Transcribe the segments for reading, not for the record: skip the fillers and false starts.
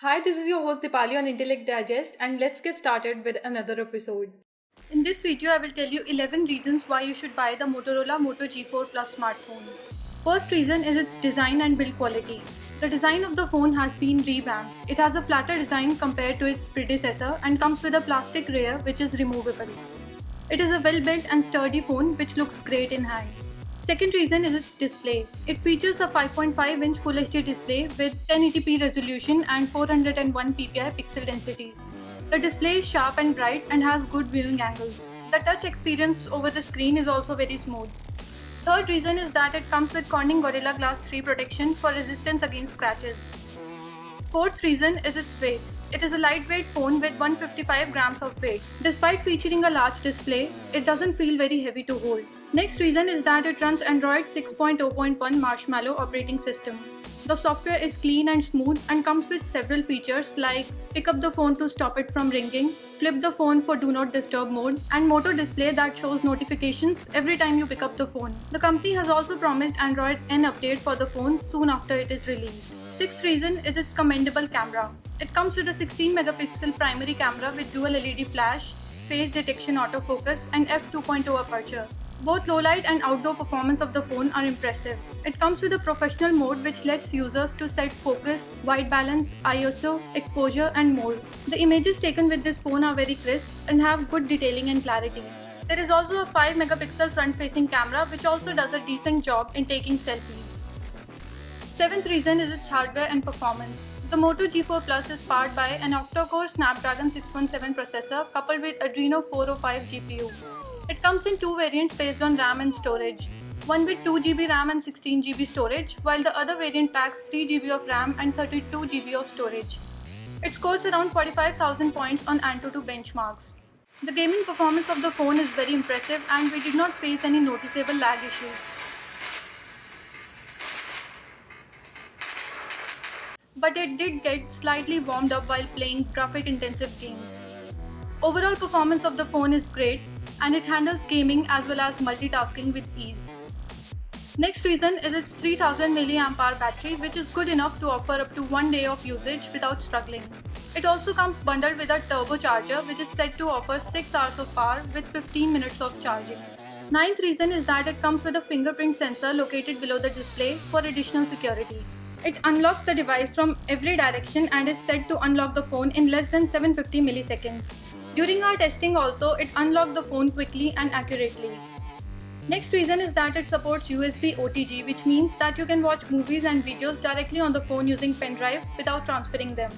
Hi, this is your host Dipali on Intellect Digest, and let's get started with another episode. In this video, I will tell you 11 reasons why you should buy the Motorola Moto G4 Plus smartphone. First reason is its design and build quality. The design of the phone has been revamped. It has a flatter design compared to its predecessor and comes with a plastic rear which is removable. It is a well built and sturdy phone which looks great in hand. Second reason is its display. It features a 5.5-inch Full HD display with 1080p resolution and 401 ppi pixel density. The display is sharp and bright and has good viewing angles. The touch experience over the screen is also very smooth. Third reason is that it comes with Corning Gorilla Glass 3 protection for resistance against scratches. Fourth reason is its weight. It is a lightweight phone with 155 grams of weight. Despite featuring a large display, it doesn't feel very heavy to hold. Next reason is that it runs Android 6.0.1 Marshmallow operating system. The software is clean and smooth and comes with several features like pick up the phone to stop it from ringing, flip the phone for do not disturb mode, and Moto display that shows notifications every time you pick up the phone. The company has also promised Android N update for the phone soon after it is released. Sixth reason is its commendable camera. It comes with a 16 megapixel primary camera with dual LED flash, phase detection autofocus, and f2.0 aperture. Both low light and outdoor performance of the phone are impressive. It comes with a professional mode which lets users to set focus, white balance, ISO, exposure and more. The images taken with this phone are very crisp and have good detailing and clarity. There is also a 5 megapixel front facing camera which also does a decent job in taking selfies. Seventh reason is its hardware and performance. The Moto G4 Plus is powered by an octa-core Snapdragon 617 processor coupled with Adreno 405 GPU. It comes in two variants based on RAM and storage, one with 2GB RAM and 16GB storage, while the other variant packs 3GB of RAM and 32GB of storage. It scores around 45,000 points on Antutu benchmarks. The gaming performance of the phone is very impressive and we did not face any noticeable lag issues. But it did get slightly warmed up while playing graphic-intensive games. Overall performance of the phone is great and it handles gaming as well as multitasking with ease. Next reason is its 3000 mAh battery which is good enough to offer up to 1 day of usage without struggling. It also comes bundled with a turbocharger which is said to offer 6 hours of power with 15 minutes of charging. Ninth reason is that it comes with a fingerprint sensor located below the display for additional security. It unlocks the device from every direction and is said to unlock the phone in less than 750 milliseconds. During our testing also, it unlocked the phone quickly and accurately. Next reason is that it supports USB OTG, which means that you can watch movies and videos directly on the phone using pen drive without transferring them.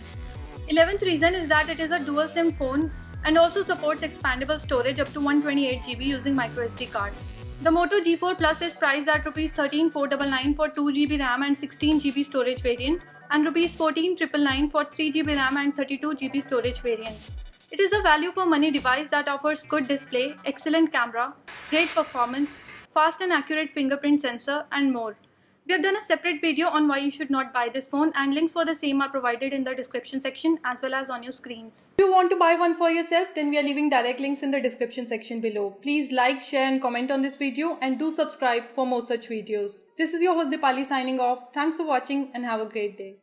11th reason is that it is a dual SIM phone and also supports expandable storage up to 128GB using microSD card. The Moto G4 Plus is priced at Rs 13,499 for 2GB RAM and 16GB storage variant and Rs 14,999 for 3GB RAM and 32GB storage variant. It is a value for money device that offers good display, excellent camera, great performance, fast and accurate fingerprint sensor, and more. We have done a separate video on why you should not buy this phone and links for the same are provided in the description section as well as on your screens. If you want to buy one for yourself, then we are leaving direct links in the description section below. Please like, share and comment on this video and do subscribe for more such videos. This is your host Dipali signing off. Thanks for watching and have a great day.